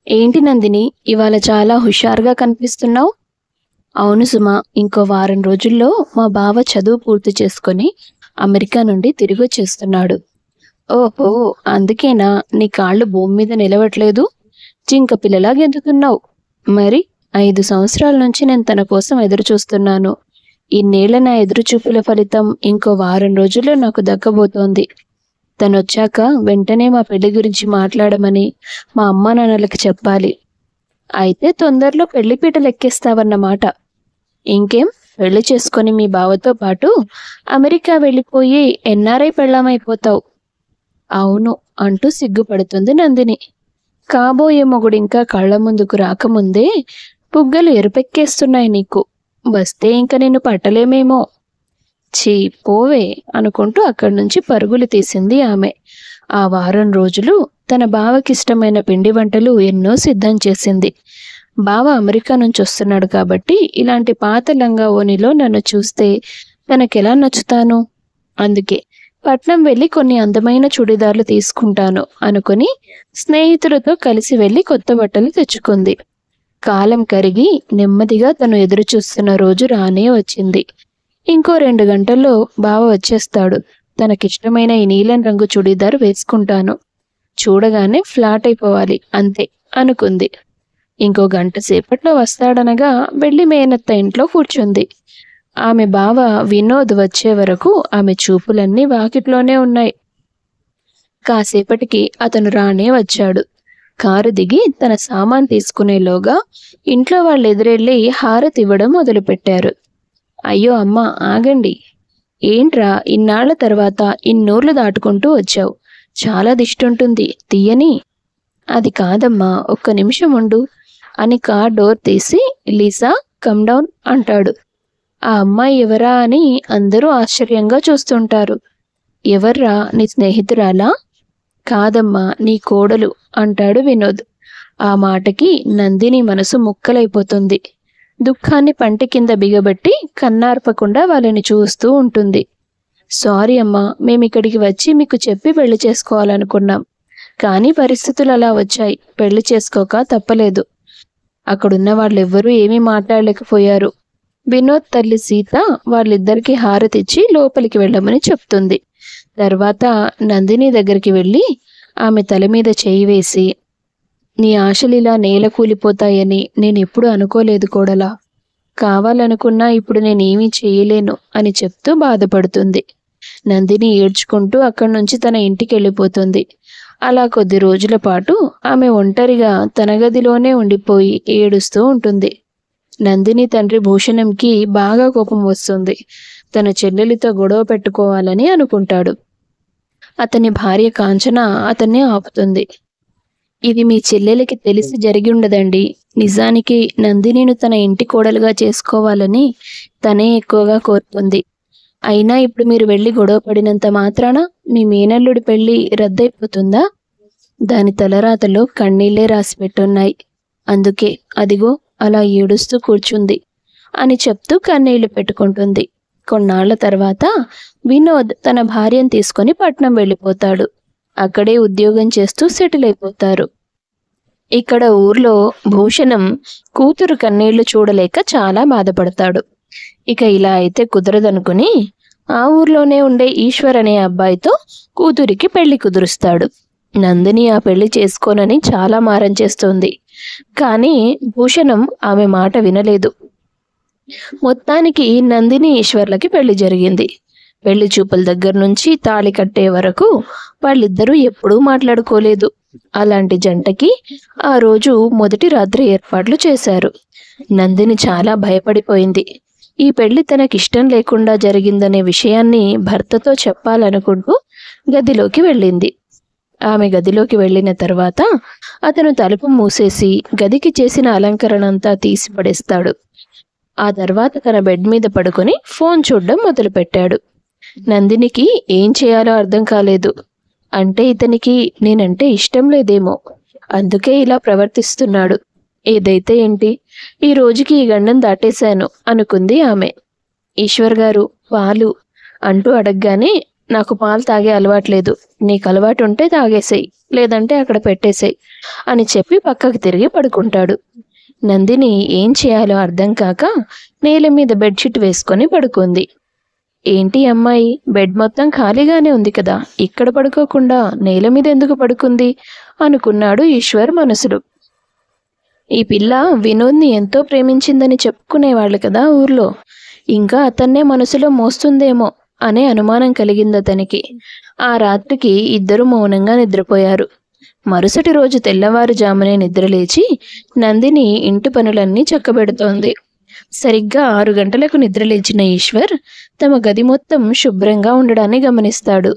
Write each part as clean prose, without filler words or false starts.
ఏంటి నందిని, ఇవాళ చాలా హుషారుగా కనిపిస్తున్నావు? అవును సుమ, ఇంకో వారం రోజుల్లో మా బావ చదువు పూర్తి చేసుకొని అమెరికా నుండి తిరిగొచ్చేస్తున్నాడు. ఓహో, అందుకేనా నీ కాళ్ళు భూమి మీద నిలవట్లేదు? జింక పిల్లలా గెంతుతున్నావు. మరి 5 సంవత్సరాల నుంచి నేను తన కోసం ఎదురు చూస్తున్నాను. ఇన్నేళ్ల నా ఎదురుచూపుల ఫలితం ఇంకో వారం రోజుల్లో నాకు దక్కబోతోంది. తనొచ్చాక వెంటనే మా పెళ్లి గురించి మాట్లాడమని మా అమ్మా నాన్నలకి చెప్పాలి. అయితే తొందరలో పెళ్లిపీటలు ఎక్కేస్తావన్నమాట. ఇంకేం, పెళ్లి చేసుకొని మీ బావతో పాటు అమెరికా వెళ్ళిపోయి ఎన్ఆర్ఐ పెళ్ళామైపోతావు. అవును అంటూ సిగ్గుపడుతుంది నందిని. కాబోయే మొగుడు ఇంకా కళ్ళ ముందుకు రాకముందే బుగ్గలు ఎరుపెక్కేస్తున్నాయి నీకు. వస్తే ఇంక నిన్ను పట్టలేమేమో. ఛీ, పోవే అనుకుంటూ అక్కడి నుంచి పరుగులు తీసింది ఆమె. ఆ వారం రోజులు తన బావకిష్టమైన పిండి వంటలు ఎన్నో సిద్ధం చేసింది. బావ అమెరికా నుంచి వస్తున్నాడు కాబట్టి ఇలాంటి పాత లంగా ఓణిలో నన్ను చూస్తే తనకెలా నచ్చుతాను? అందుకే పట్నం వెళ్ళి కొన్ని అందమైన చుడిదార్లు తీసుకుంటాను అనుకుని స్నేహితులతో కలిసి వెళ్ళి కొత్త బట్టలు తెచ్చుకుంది. కాలం కరిగి నెమ్మదిగా తను ఎదురు చూస్తున్న రోజు రానే వచ్చింది. ఇంకో 2 గంటల్లో బావ వచ్చేస్తాడు. తనకిష్టమైన ఈ నీలం రంగు చుడీదార్ వేసుకుంటాను. చూడగానే ఫ్లాట్ అయిపోవాలి అంతే అనుకుంది. ఇంకో గంట సేపట్లో వస్తాడనగా వెళ్ళి మేనత్త ఇంట్లో కూర్చుంది. ఆమె బావ వినోద్ వచ్చే వరకు ఆమె చూపులన్నీ వాకిట్లోనే ఉన్నాయి. కాసేపటికి అతను రానే వచ్చాడు. కారు దిగి తన సామాన్ తీసుకునేలోగా ఇంట్లో వాళ్ళు ఎదురెళ్ళి హారతి ఇవ్వడం మొదలుపెట్టారు. అయ్యో అమ్మా, ఆగండి. ఏంట్రా, ఇన్నాళ్ల తర్వాత ఇన్నూర్లు దాటుకుంటూ వచ్చావు? చాలా దిష్టుంటుంది, తీయని. అది కాదమ్మా, ఒక్క నిమిషం ఉండు అని కార్ డోర్ తీసి లీసా కమ్ డౌన్ అంటాడు. ఆ అమ్మాయి ఎవరా అని అందరూ ఆశ్చర్యంగా చూస్తుంటారు. ఎవర్రా, నీ స్నేహితురాలా? కాదమ్మా, నీ కోడలు అంటాడు వినోద్. ఆ మాటకి నందిని మనసు ముక్కలైపోతుంది. దుఃఖాన్ని పంటి కింద బిగబట్టి కన్నార్పకుండా వాళ్ళని చూస్తూ ఉంటుంది. సారీ అమ్మా, మేమిక్కడికి వచ్చి మీకు చెప్పి పెళ్లి చేసుకోవాలనుకున్నాం. కానీ పరిస్థితులు అలా వచ్చాయి, పెళ్లి చేసుకోక తప్పలేదు. అక్కడున్న వాళ్ళెవ్వరూ ఏమీ మాట్లాడలేకపోయారు. వినోద్ తల్లి సీత వాళ్ళిద్దరికీ హారతిచ్చి లోపలికి వెళ్ళమని చెప్తుంది. తర్వాత నందిని దగ్గరికి వెళ్ళి ఆమె తల మీద చేయి వేసి, నీ ఆశలిలా నేల కూలిపోతాయని నేనెప్పుడు అనుకోలేదు కోడలా. కావాలనుకున్నా ఇప్పుడు నేనేమీ చేయలేను అని చెప్తూ బాధపడుతుంది. నందిని ఏడ్చుకుంటూ అక్కడి నుంచి తన ఇంటికి వెళ్ళిపోతుంది. అలా కొద్ది రోజుల పాటు ఆమె ఒంటరిగా తన గదిలోనే ఉండిపోయి ఏడుస్తూ ఉంటుంది. నందిని తండ్రి భూషణంకి బాగా కోపం వస్తుంది. తన చెల్లెలితో గొడవ పెట్టుకోవాలని అనుకుంటాడు. అతని భార్య కాంచన అతన్ని ఆపుతుంది. ఇది మీ చెల్లెలకి తెలిసి జరిగి ఉండదండి. నిజానికి నందినిను తన ఇంటి కోడలుగా చేసుకోవాలని తనే ఎక్కువగా కోరుకుంది. అయినా ఇప్పుడు మీరు వెళ్ళి గొడవ పడినంత మాత్రాన మీ మేనల్లుడి పెళ్లి రద్దయిపోతుందా? దాని తలరాతలో కన్నీళ్లే రాసి పెట్టున్నాయి. అందుకే అదిగో అలా ఏడుస్తూ కూర్చుంది అని చెప్తూ కన్నీళ్లు పెట్టుకుంటుంది. కొన్నాళ్ల తర్వాత వినోద్ తన భార్యను తీసుకొని పట్నం వెళ్ళిపోతాడు. అక్కడే ఉద్యోగం చేస్తూ సెటిల్ అయిపోతారు. ఇక్కడ ఊర్లో భూషణం కూతురు కన్నీళ్లు చూడలేక చాలా బాధపడతాడు. ఇక ఇలా అయితే కుదరదనుకుని ఆ ఊర్లోనే ఉండే ఈశ్వర్ అనే అబ్బాయితో కూతురికి పెళ్లి కుదురుస్తాడు. నందిని ఆ పెళ్లి చేసుకోనని చాలా మారం చేస్తోంది. కానీ భూషణం ఆమె మాట వినలేదు. మొత్తానికి నందిని ఈశ్వర్లకి పెళ్లి జరిగింది. పెళ్లి చూపుల దగ్గర నుంచి తాళి కట్టే వరకు వాళ్ళిద్దరూ ఎప్పుడూ మాట్లాడుకోలేదు. అలాంటి జంటకి ఆ రోజు మొదటి రాత్రి ఏర్పాట్లు చేశారు. నందిని చాలా భయపడిపోయింది. ఈ పెళ్లి తనకిష్టం లేకుండా జరిగిందనే విషయాన్ని భర్తతో చెప్పాలనుకుంటూ గదిలోకి వెళ్ళింది. ఆమె గదిలోకి వెళ్ళిన తర్వాత అతను తలుపు మూసేసి గదికి చేసిన అలంకరణ అంతా తీసి పడేస్తాడు. ఆ తర్వాత తన బెడ్ మీద పడుకొని ఫోన్ చూడడం మొదలుపెట్టాడు. నందినికి ఏం చేయాలో అర్థం కాలేదు. అంటే ఇతనికి నేనంటే ఇష్టం లేదేమో, అందుకే ఇలా ప్రవర్తిస్తున్నాడు. ఏదైతే ఏంటి, ఈ రోజుకి ఈ గండం దాటేశాను అనుకుంది ఆమె. ఈశ్వర్ గారు పాలు అంటూ అడగగానే నాకు పాలు తాగే అలవాట్లేదు. నీకు అలవాటు ఉంటే తాగేసేయ్, లేదంటే అక్కడ పెట్టేసేయ్ అని చెప్పి పక్కకి తిరిగి పడుకుంటాడు. నందిని ఏం చేయాలో అర్థం కాక నేల మీద బెడ్షీట్ వేసుకొని పడుకుంది. ఏంటి అమ్మాయి, బెడ్ మొత్తం ఖాళీగానే ఉంది కదా, ఇక్కడ పడుకోకుండా నేల మీద ఎందుకు పడుకుంది అనుకున్నాడు ఈశ్వర్ మనసులో. ఈ పిల్ల వినోద్ని ఎంతో ప్రేమించిందని చెప్పుకునేవాళ్ళు కదా ఊర్లో, ఇంకా అతన్నే మనసులో మోస్తుందేమో అనే అనుమానం కలిగింది అతనికి. ఆ రాత్రికి ఇద్దరు మౌనంగా నిద్రపోయారు. మరుసటి రోజు తెల్లవారుజామునే నిద్రలేచి నందిని ఇంటి పనులన్నీ చక్కబెడుతోంది. సరిగ్గా 6 గంటలకు నిద్రలేచిన ఈశ్వర్ తమ గది మొత్తం శుభ్రంగా ఉండడాన్ని గమనిస్తాడు.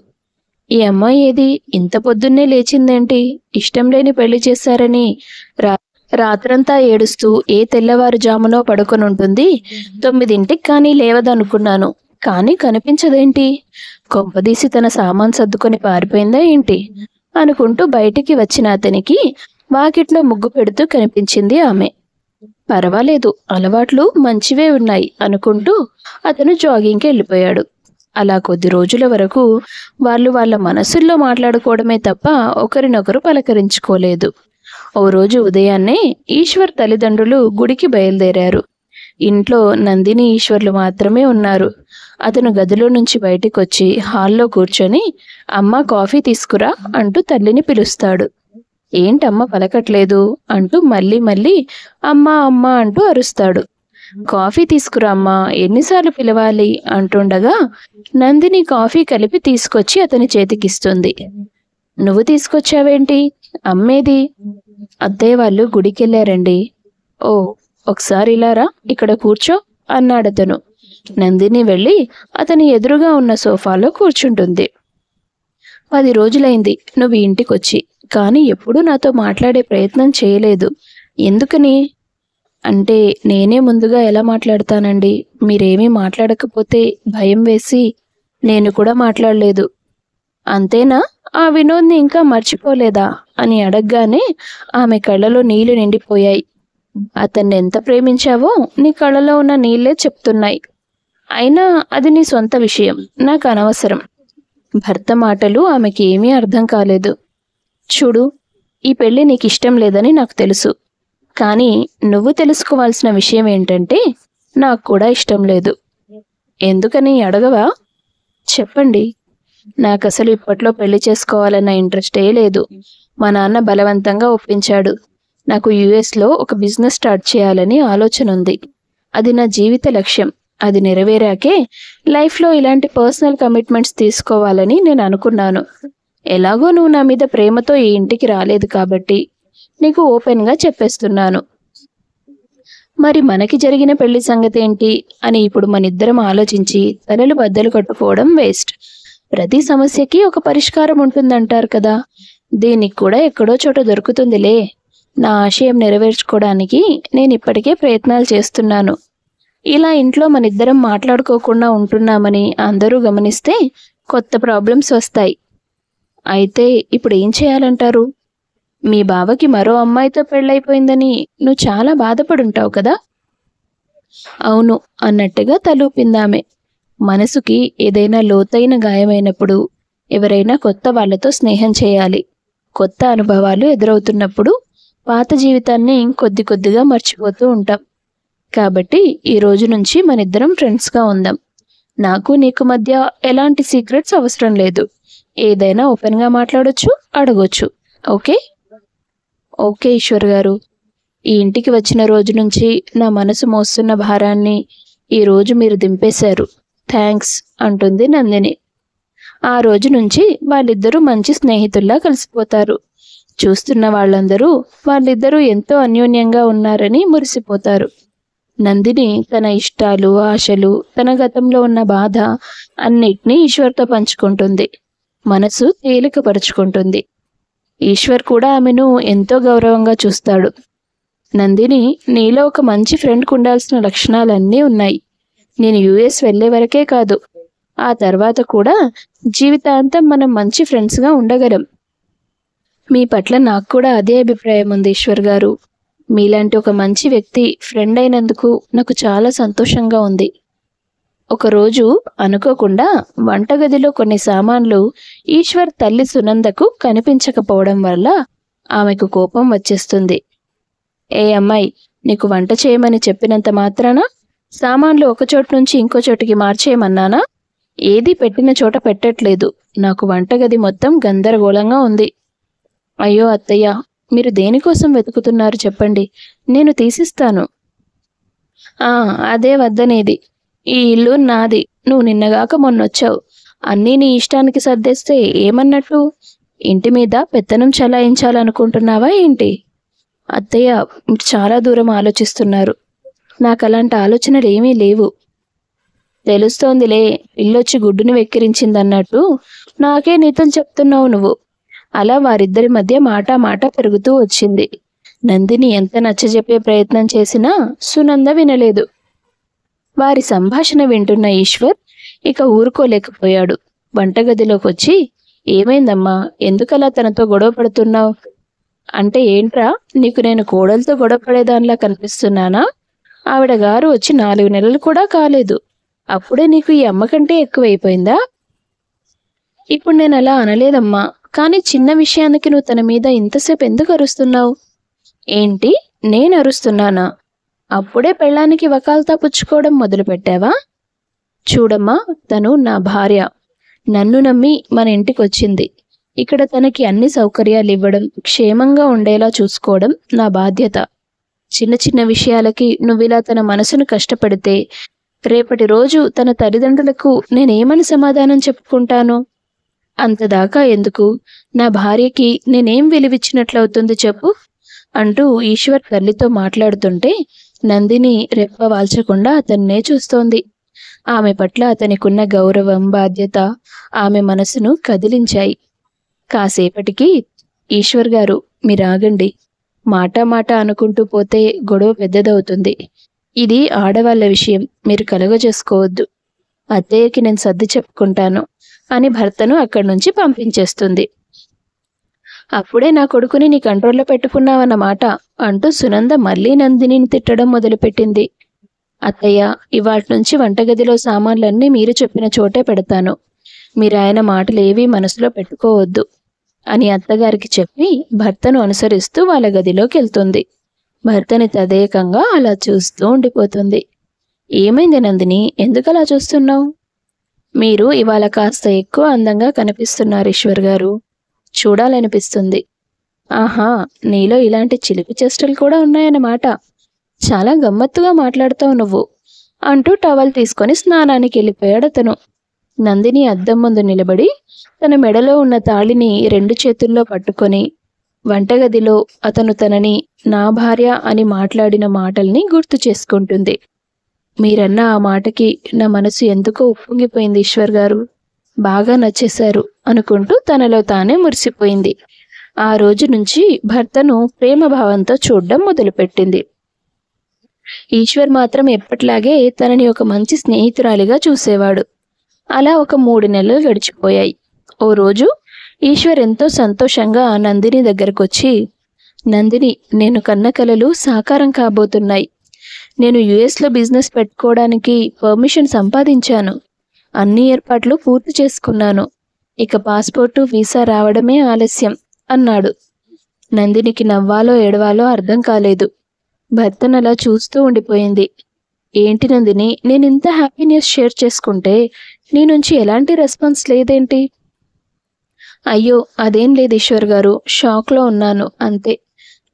ఈ అమ్మాయి ఏది ఇంత పొద్దున్నే లేచిందేంటి? ఇష్టం లేని పెళ్లి చేశారని రాత్రంతా ఏడుస్తూ ఏ తెల్లవారుజామునో పడుకొనుంటుంది. 9ంటికి కానీ లేవదనుకున్నాను, కానీ కనిపించదేంటి? కొంపదీసి తన సామాన్ సర్దుకొని పారిపోయిందా ఏంటి అనుకుంటూ బయటికి వచ్చిన అతనికి వాకిట్లో ముగ్గు పెడుతూ కనిపించింది ఆమె. పర్వాలేదు, అలవాట్లు మంచివే ఉన్నాయి అనుకుంటూ అతను జాగింగ్కి వెళ్ళిపోయాడు. అలా కొద్ది రోజుల వరకు వాళ్ళు వాళ్ళ మనసుల్లో మాట్లాడుకోవడమే తప్ప ఒకరినొకరు పలకరించుకోలేదు. ఓ రోజు ఉదయాన్నే ఈశ్వర్ తల్లిదండ్రులు గుడికి బయలుదేరారు. ఇంట్లో నందిని ఈశ్వర్లు మాత్రమే ఉన్నారు. అతను గదిలో నుంచి బయటికొచ్చి హాల్లో కూర్చొని అమ్మ కాఫీ తీసుకురా అంటూ తల్లిని పిలుస్తాడు. ఏంటమ్మ పలకట్లేదు అంటూ మళ్ళీ మళ్ళీ అమ్మా అమ్మా అంటూ అరుస్తాడు. కాఫీ తీసుకురా అమ్మా, ఎన్నిసార్లు పిలవాలి అంటుండగా నందిని కాఫీ కలిపి తీసుకొచ్చి అతని చేతికిస్తుంది. నువ్వు తీసుకొచ్చావేంటి? అమ్మేది? అత్తయ్య వాళ్ళు గుడికెళ్ళారండి. ఓ, ఒకసారి ఇలా రా, ఇక్కడ కూర్చో అన్నాడతను. నందిని వెళ్ళి అతని ఎదురుగా ఉన్న సోఫాలో కూర్చుంటుంది. 10 రోజులైంది నువ్వు ఇంటికొచ్చి, కానీ ఎప్పుడూ నాతో మాట్లాడే ప్రయత్నం చేయలేదు. ఎందుకని? అంటే నేనే ముందుగా ఎలా మాట్లాడతానండి? మీరేమీ మాట్లాడకపోతే భయం వేసి నేను కూడా మాట్లాడలేదు. అంతేనా? ఆ వినోద్ని ఇంకా మర్చిపోలేదా అని అడగగానే ఆమె కళ్ళలో నీళ్లు నిండిపోయాయి. అతన్ని ఎంత ప్రేమించావో నీ కళ్ళలో ఉన్న నీళ్లే చెప్తున్నాయి. అయినా అది నీ సొంత విషయం, నాకు అనవసరం. భర్త మాటలు ఆమెకి ఏమీ అర్థం కాలేదు. చూడు, ఈ పెళ్లి నీకు ఇష్టం లేదని నాకు తెలుసు, కానీ నువ్వు తెలుసుకోవాల్సిన విషయం ఏంటంటే నాకు కూడా ఇష్టం లేదు. ఎందుకని అడగవా? చెప్పండి. నాకు అసలు ఇప్పట్లో పెళ్లి చేసుకోవాలన్న ఇంట్రెస్టే లేదు. మా నాన్న బలవంతంగా ఒప్పించాడు. నాకు యుఎస్లో ఒక బిజినెస్ స్టార్ట్ చేయాలని ఆలోచన ఉంది. అది నా జీవిత లక్ష్యం. అది నెరవేరాకే లైఫ్లో ఇలాంటి పర్సనల్ కమిట్మెంట్స్ తీసుకోవాలని నేను అనుకున్నాను. ఎలాగో నువ్వు నా మీద ప్రేమతో ఈ ఇంటికి రాలేదు కాబట్టి నీకు ఓపెన్గా చెప్పేస్తున్నాను. మరి మనకి జరిగిన పెళ్లి సంగతి ఏంటి అని ఇప్పుడు మనిద్దరం ఆలోచించి తలలు బద్దలు కట్టుకోవడం వేస్ట్. ప్రతి సమస్యకి ఒక పరిష్కారం ఉంటుందంటారు కదా, దీనికి కూడా ఎక్కడో చోట దొరుకుతుందిలే. నా ఆశయం నెరవేర్చుకోవడానికి నేను ఇప్పటికే ప్రయత్నాలు చేస్తున్నాను. ఇలా ఇంట్లో మనిద్దరం మాట్లాడుకోకుండా ఉంటున్నామని అందరూ గమనిస్తే కొత్త ప్రాబ్లమ్స్ వస్తాయి. అయితే ఇప్పుడు ఏం చేయాలంటారు? మీ బావకి మరో అమ్మాయితో పెళ్ళైపోయిందని నువ్వు చాలా బాధపడుంటావు కదా? అవును అన్నట్టుగా తలూపిందామె. మనసుకి ఏదైనా లోతైన గాయమైనప్పుడు ఎవరైనా కొత్త వాళ్ళతో స్నేహం చేయాలి. కొత్త అనుభవాలు ఎదురవుతున్నప్పుడు పాత జీవితాన్ని కొద్ది కొద్దిగా మర్చిపోతూ ఉంటాం. కాబట్టి ఈ రోజు నుంచి మనిద్దరం ఫ్రెండ్స్గా ఉందాం. నాకు నీకు మధ్య ఎలాంటి సీక్రెట్స్ అవసరం లేదు. ఏదైనా ఓపెన్గా మాట్లాడొచ్చు, అడగొచ్చు. ఓకే? ఓకే ఈశ్వర్ గారు. ఈ ఇంటికి వచ్చిన రోజు నుంచి నా మనసు మోస్తున్న భారాన్ని ఈరోజు మీరు దింపేశారు. థ్యాంక్స్ అంటుంది నందిని. ఆ రోజు నుంచి వాళ్ళిద్దరూ మంచి స్నేహితుల్లా కలిసిపోతారు. చూస్తున్న వాళ్ళందరూ వాళ్ళిద్దరూ ఎంతో అన్యోన్యంగా ఉన్నారని మురిసిపోతారు. నందిని తన ఇష్టాలు, ఆశలు, తన గతంలో ఉన్న బాధ అన్నిటినీ ఈశ్వర్తో పంచుకుంటుంది. మనసు తేలికపరుచుకుంటుంది. ఈశ్వర్ కూడా ఆమెను ఎంతో గౌరవంగా చూస్తాడు. నందిని, నీలో ఒక మంచి ఫ్రెండ్కి ఉండాల్సిన లక్షణాలన్నీ ఉన్నాయి. నేను యుఎస్ వెళ్ళే వరకే కాదు, ఆ తర్వాత కూడా జీవితాంతం మనం మంచి ఫ్రెండ్స్గా ఉండగలం. మీ పట్ల నాకు కూడా అదే అభిప్రాయం ఉంది ఈశ్వర్ గారు. మీలాంటి ఒక మంచి వ్యక్తి ఫ్రెండ్ అయినందుకు నాకు చాలా సంతోషంగా ఉంది. ఒకరోజు అనుకోకుండా వంటగదిలో కొన్ని సామాన్లు ఈశ్వర్ తల్లి సునందకు కనిపించకపోవడం వల్ల ఆమెకు కోపం వచ్చేస్తుంది. ఏ అమ్మాయి, నీకు వంట చేయమని చెప్పినంత మాత్రాన సామాన్లు ఒక చోటు నుంచి ఇంకో చోటికి మార్చేయమన్నానా? ఏది పెట్టిన చోట పెట్టట్లేదు. నాకు వంటగది మొత్తం గందరగోళంగా ఉంది. అయ్యో అత్తయ్య, మీరు దేనికోసం వెతుకుతున్నారు చెప్పండి, నేను తీసిస్తాను. అదే వద్దనేది. ఈ ఇల్లు నాది. నువ్వు నిన్నగాక మొన్నొచ్చావు. అన్నీ నీ ఇష్టానికి సర్దేస్తే ఏమన్నట్టు? ఇంటి మీద పెత్తనం చలాయించాలనుకుంటున్నావా ఏంటి? అత్తయ్య, మీరు చాలా దూరం ఆలోచిస్తున్నారు. నాకు అలాంటి ఆలోచనలు ఏమీ లేవు. తెలుస్తోందిలే, ఇల్లొచ్చి గుడ్డుని వెక్కిరించిందన్నట్టు నాకే నీతులు చెప్తున్నావు నువ్వు. అలా వారిద్దరి మధ్య మాట పెరుగుతూ వచ్చింది. నందిని ఎంత నచ్చజెప్పే ప్రయత్నం చేసినా సునంద వినలేదు. వారి సంభాషణ వింటున్న ఈశ్వర్ ఇక ఊరుకోలేకపోయాడు. వంటగదిలోకొచ్చి, ఏమైందమ్మా, ఎందుకలా తనతో గొడవ పడుతున్నావు? అంటే ఏంట్రా, నీకు నేను కోడలతో గొడవ పడేదానిలా కనిపిస్తున్నానా? ఆవిడ గారు వచ్చి 4 నెలలు కూడా కాలేదు. అప్పుడే నీకు ఈ అమ్మ కంటే ఎక్కువైపోయిందా? ఇప్పుడు నేను అలా అనలేదమ్మా, కానీ చిన్న విషయానికి నువ్వు తన మీద ఇంతసేపు ఎందుకు అరుస్తున్నావు? ఏంటి, నేను అరుస్తున్నానా? అప్పుడే పెళ్ళానికి వకాల్తా పుచ్చుకోవడం మొదలుపెట్టావా? చూడమ్మా, తను నా భార్య. నన్ను నమ్మి మన ఇంటికొచ్చింది. ఇక్కడ తనకి అన్ని సౌకర్యాలు ఇవ్వడం, క్షేమంగా ఉండేలా చూసుకోవడం నా బాధ్యత. చిన్న చిన్న విషయాలకి నువ్విలా తన మనసును కష్టపెడితే రేపటి రోజు తన తల్లిదండ్రులకు నేనేమని సమాధానం చెప్పుకుంటాను? అంతదాకా ఎందుకు? నా భార్యకి నేనేం విలువిచ్చినట్లవుతుంది చెప్పు అంటూ ఈశ్వర్ తల్లితో మాట్లాడుతుంటే నందిని రెప్ప వాల్చకుండా అతన్నే చూస్తోంది. ఆమె పట్ల అతనికున్న గౌరవం, బాధ్యత ఆమె మనసును కదిలించాయి. కాసేపటికి, ఈశ్వర్ గారు, మీరాగండి. మాట అనుకుంటూ పోతే గొడవ పెద్దదవుతుంది. ఇది ఆడవాళ్ల విషయం, మీరు కలగజేసుకోవద్దు. అత్తయ్యకి నేను సర్ది చెప్పుకుంటాను అని భర్తను అక్కడి నుంచి పంపించేస్తుంది. అప్పుడే నా కొడుకుని నీ కంట్రోల్లో పెట్టుకున్నావన్నమాట అంటూ సునంద మళ్ళీ నందినిని తిట్టడం మొదలుపెట్టింది. అత్తయ్య, ఇవాటి నుంచి వంటగదిలో సామాన్లన్నీ మీరు చెప్పిన చోటే పెడతాను. మీరు ఆయన మాటలేవీ మనసులో పెట్టుకోవద్దు అని అత్తగారికి చెప్పి భర్తను అనుసరిస్తూ వాళ్ళ గదిలోకి వెళ్తుంది. భర్తని తదేకంగా అలా చూస్తూ ఉండిపోతుంది. ఏమైంది నందిని, ఎందుకలా చూస్తున్నావు? మీరు ఇవాళ కాస్త ఎక్కువ అందంగా కనిపిస్తున్నారు ఈశ్వర్ గారు. చూడాలనిపిస్తుంది. ఆహా, నీలో ఇలాంటి చిలిపి చేష్టలు కూడా ఉన్నాయన్నమాట. చాలా గమ్మత్తుగా మాట్లాడుతావు నువ్వు అంటూ టవల్ తీసుకొని స్నానానికి వెళ్ళిపోయాడు అతను. నందిని అద్దం ముందు నిలబడి తన మెడలో ఉన్న తాళిని 2 చేతుల్లో పట్టుకొని వంటగదిలో అతను తనని నా భార్య అని మాట్లాడిన మాటల్ని గుర్తు చేసుకుంటుంది. మీరన్న ఆ మాటకి నా మనసు ఎందుకో ఉప్పొంగిపోయింది ఈశ్వర్ గారు. బాగా నచ్చేశారు అనుకుంటూ తనలో తానే మురిసిపోయింది. ఆ రోజు నుంచి భర్తను ప్రేమభావంతో చూడడం మొదలుపెట్టింది. ఈశ్వర్ మాత్రం ఎప్పట్లాగే తనని ఒక మంచి స్నేహితురాలిగా చూసేవాడు. అలా ఒక 3 నెలలు గడిచిపోయాయి. ఓ రోజు ఈశ్వర్ ఎంతో సంతోషంగా నందిని దగ్గరకొచ్చి, నందిని, నేను కన్న కలలు సాకారం కాబోతున్నాయి. నేను యుఎస్లో బిజినెస్ పెట్టుకోవడానికి పర్మిషన్ సంపాదించాను. అన్ని ఏర్పాట్లు పూర్తి చేసుకున్నాను. ఇక పాస్పోర్టు, వీసా రావడమే ఆలస్యం అన్నాడు. నందినికి నవ్వాలో ఏడవాలో అర్థం కాలేదు. భర్తనలా చూస్తూ ఉండిపోయింది. ఏంటి నందిని, నేను ఇంత హ్యాపీ న్యూస్ షేర్ చేసుకుంటే నీ నుంచి ఎలాంటి రెస్పాన్స్ లేదేంటి? అయ్యో, అదేం లేదు ఈశ్వర్ గారు, షాక్లో ఉన్నాను అంతే.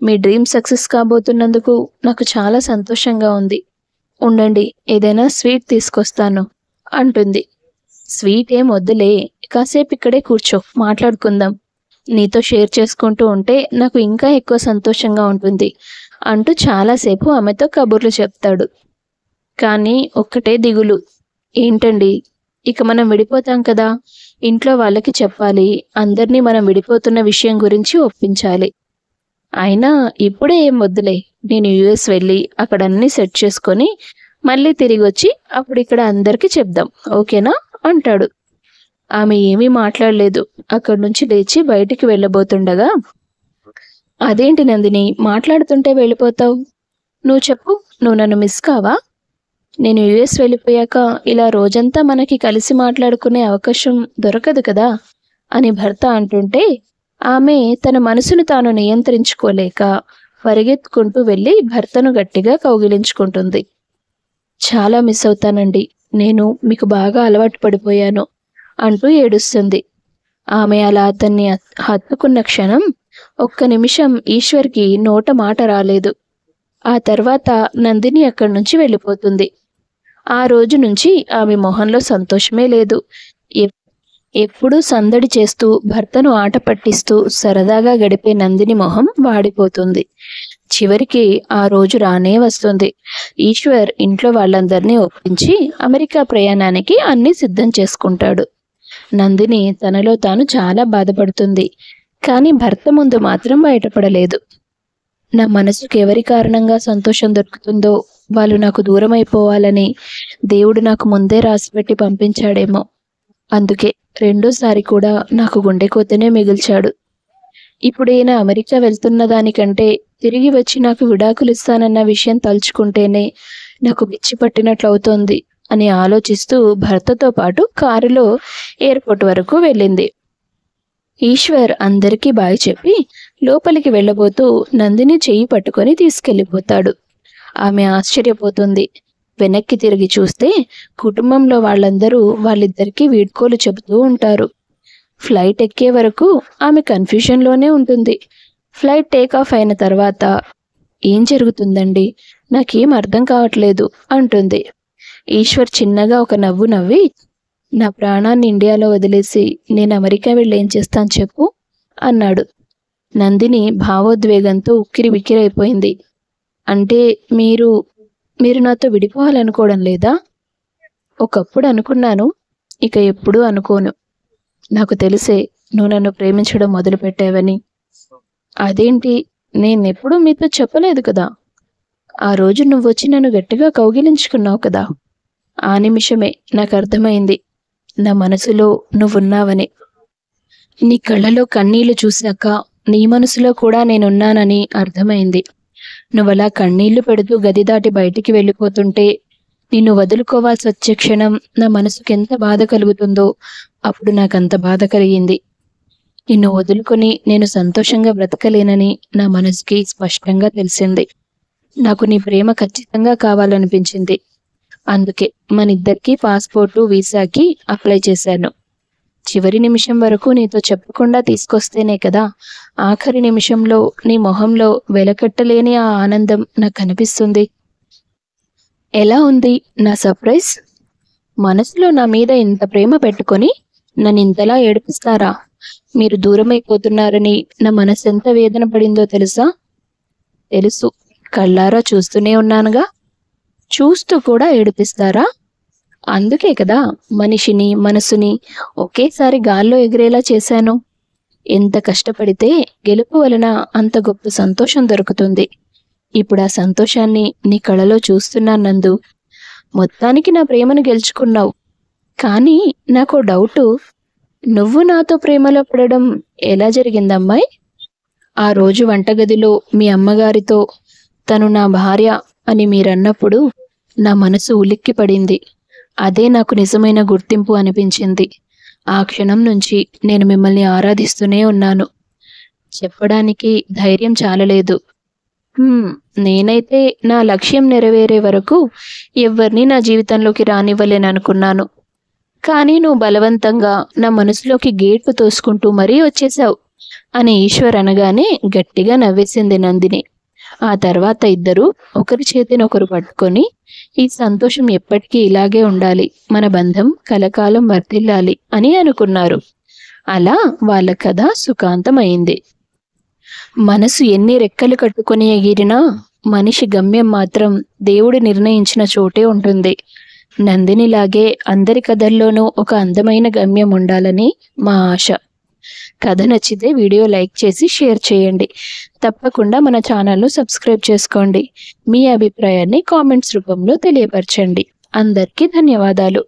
మీ డ్రీమ్ సక్సెస్ కాబోతున్నందుకు నాకు చాలా సంతోషంగా ఉంది. ఉండండి, ఏదైనా స్వీట్ తీసుకొస్తాను అంటుంది. స్వీట్ ఏం వద్దులే, కాసేపు ఇక్కడే కూర్చో, మాట్లాడుకుందాం. నీతో షేర్ చేసుకుంటూ ఉంటే నాకు ఇంకా ఎక్కువ సంతోషంగా ఉంటుంది అంటూ చాలాసేపు ఆమెతో కబుర్లు చెప్తాడు. కానీ ఒక్కటే దిగులు. ఏంటండి? ఇక మనం విడిపోతాం కదా, ఇంట్లో వాళ్ళకి చెప్పాలి. అందరినీ మనం విడిపోతున్న విషయం గురించి ఒప్పించాలి. అయినా ఇప్పుడే ఏం వద్దులే, నేను యుఎస్ వెళ్ళి అక్కడ అన్నీ సెట్ చేసుకొని మళ్ళీ తిరిగి వచ్చి అప్పుడు ఇక్కడ అందరికీ చెప్దాం, ఓకేనా అంటాడు. ఆమె ఏమీ మాట్లాడలేదు. అక్కడి నుంచి లేచి బయటికి వెళ్ళబోతుండగా, అదేంటి నందిని, మాట్లాడుతుంటే వెళ్ళిపోతావు? నువ్వు చెప్పు, నువ్వు నన్ను మిస్ కావా? నేను యుఎస్ వెళ్ళిపోయాక ఇలా రోజంతా మనకి కలిసి మాట్లాడుకునే అవకాశం దొరకదు కదా అని భర్త అంటుంటే ఆమె తన మనసును తాను నియంత్రించుకోలేక పరిగెత్తుకుంటూ వెళ్ళి భర్తను గట్టిగా కౌగిలించుకుంటుంది. చాలా మిస్ అవుతానండి, నేను మీకు బాగా అలవాటు పడిపోయాను అంటూ ఏడుస్తుంది. ఆమె అలా అతన్ని హత్తుకున్న క్షణం ఒక్క నిమిషం ఈశ్వర్కి నోట మాట రాలేదు. ఆ తర్వాత నందిని అక్కడి నుంచి వెళ్ళిపోతుంది. ఆ రోజు నుంచి ఆమె మొహంలో సంతోషమే లేదు. ఎప్పుడూ సందడి చేస్తూ భర్తను ఆట పట్టిస్తూ సరదాగా గడిపే నందిని మొహం వాడిపోతుంది. చివరికి ఆ రోజు రానే వస్తుంది. ఈశ్వర్ ఇంట్లో వాళ్ళందరినీ ఒప్పించి అమెరికా ప్రయాణానికి అన్నీ సిద్ధం చేసుకుంటాడు. నందిని తనలో తాను చాలా బాధపడుతుంది. కానీ భర్త ముందు మాత్రం బయటపడలేదు. నా మనసుకు ఎవరి కారణంగా సంతోషం దొరుకుతుందో వాళ్ళు నాకు దూరం అయిపోవాలని దేవుడు నాకు ముందే రాసిపెట్టి పంపించాడేమో. అందుకే రెండోసారి కూడా నాకు గుండెకోతనే మిగిల్చాడు. ఇప్పుడైనా అమెరికా వెళ్తున్న దానికంటే తిరిగి వచ్చి నాకు విడాకులు ఇస్తానన్న విషయం తలుచుకుంటేనే నాకు పిచ్చి పట్టినట్లు అవుతోంది అని ఆలోచిస్తూ భర్తతో పాటు కారులో ఎయిర్పోర్ట్ వరకు వెళ్ళింది. ఈశ్వర్ అందరికీ బాయ్ చెప్పి లోపలికి వెళ్ళబోతూ నందిని చెయ్యి పట్టుకొని తీసుకెళ్ళిపోతాడు. ఆమె ఆశ్చర్యపోతుంది. వెనక్కి తిరిగి చూస్తే కుటుంబంలో వాళ్ళందరూ వాళ్ళిద్దరికీ వీడ్కోలు చెబుతూ ఉంటారు. ఫ్లైట్ ఎక్కే వరకు ఆమె కన్ఫ్యూషన్లోనే ఉంటుంది. ఫ్లైట్ టేక్ ఆఫ్ అయిన తర్వాత ఏం జరుగుతుందండి, నాకేం అర్థం కావట్లేదు అంటుంది. ఈశ్వర్ చిన్నగా ఒక నవ్వు నవ్వి, నా ప్రాణాన్ని ఇండియాలో వదిలేసి నేను అమెరికా వెళ్ళి ఏం చేస్తాను చెప్పు అన్నాడు. నందిని భావోద్వేగంతో ఉక్కిరి బిక్కిరైపోయింది. అంటే మీరు నాతో విడిపోవాలనుకోవడం లేదా? ఒకప్పుడు అనుకున్నాను, ఇక ఎప్పుడూ అనుకోను. నాకు తెలిసే నువ్వు నన్ను ప్రేమించడం మొదలుపెట్టావని. అదేంటి, నేనెప్పుడూ మీతో చెప్పలేదు కదా. ఆ రోజు నువ్వొచ్చి నన్ను గట్టిగా కౌగిలించుకున్నావు కదా, ఆ నిమిషమే నాకు అర్థమైంది నా మనసులో నువ్వున్నావని. నీ కళ్ళలో కన్నీళ్లు చూశాక నీ మనసులో కూడా నేనున్నానని అర్థమైంది. నువ్వలా కన్నీళ్లు పెడుతూ గది దాటి బయటికి వెళ్ళిపోతుంటే నిన్ను వదులుకోవాల్సి వచ్చే క్షణం నా మనసుకి ఎంత బాధ కలుగుతుందో అప్పుడు నాకంత బాధ కలిగింది. నిన్ను వదులుకొని నేను సంతోషంగా బ్రతకలేనని నా మనసుకి స్పష్టంగా తెలిసింది. నాకు నీ ప్రేమ ఖచ్చితంగా కావాలనిపించింది. అందుకే మనిద్దరికీ పాస్పోర్టు వీసాకి అప్లై చేశాను. చివరి నిమిషం వరకు నీతో చెప్పకుండా తీసుకొస్తేనే కదా ఆఖరి నిమిషంలో నీ మొహంలో వెలకట్టలేని ఆ ఆనందం నాకు కనిపిస్తుంది. ఎలా ఉంది నా సర్ప్రైజ్? మనసులో నా మీద ఇంత ప్రేమ పెట్టుకొని నన్ను ఇంతలా ఏడిపిస్తారా? మీరు దూరమైపోతున్నారని నా మనసు ఎంత వేదన పడిందో తెలుసా? తెలుసు, కళ్ళారా చూస్తూనే ఉన్నానుగా. చూస్తూ కూడా ఏడిపిస్తారా? అందుకే కదా మనిషిని మనసుని ఒకేసారి గాల్లో ఎగిరేలా చేశాను. ఎంత కష్టపడితే గెలుపు వలన అంత గొప్ప సంతోషం దొరుకుతుంది. ఇప్పుడు ఆ సంతోషాన్ని నీ కళలో చూస్తున్నాను నందు. మొత్తానికి నా ప్రేమను గెలుచుకున్నావు. కానీ నాకు డౌటు, నువ్వు నాతో ప్రేమలో పడడం ఎలా జరిగిందమ్మాయి? ఆ రోజు వంటగదిలో మీ అమ్మగారితో తను నా భార్య అని మీరన్నప్పుడు నా మనసు ఉలిక్కి పడింది. అదే నాకు నిజమైన గుర్తింపు అనిపించింది. ఆ క్షణం నుంచి నేను మిమ్మల్ని ఆరాధిస్తూనే ఉన్నాను. చెప్పడానికి ధైర్యం చాలలేదు. నేనైతే నా లక్ష్యం నెరవేరే వరకు ఎవరిని నా జీవితంలోకి రానివ్వలేననుకున్నాను. కానీ నువ్వు బలవంతంగా నా మనసులోకి గేట్లు తోసుకుంటూ మరీ వచ్చేశావు అని ఈశ్వర్ అనగానే గట్టిగా నవ్వేసింది నందిని. ఆ తర్వాత ఇద్దరూ ఒకరి చేతినొకరు పట్టుకొని, ఈ సంతోషం ఎప్పటికీ ఇలాగే ఉండాలి, మన బంధం కలకాలం వర్ధిల్లాలి అని అనుకున్నారు. అలా వాళ్ళ కథ సుఖాంతమైంది. మనసు ఎన్ని రెక్కలు కట్టుకొని ఎగిరినా మనిషి గమ్యం మాత్రం దేవుడు నిర్ణయించిన చోటే ఉంటుంది. నందినిలాగే అందరి కథల్లోనూ ఒక అందమైన గమ్యం ఉండాలని మా ఆశ. కథ నచ్చితే వీడియో లైక్ చేసి షేర్ చేయండి. తప్పకుండా మన ఛానల్ను సబ్స్క్రైబ్ చేసుకోండి. మీ అభిప్రాయాన్ని కామెంట్స్ రూపంలో తెలియపరచండి. అందరికీ ధన్యవాదాలు.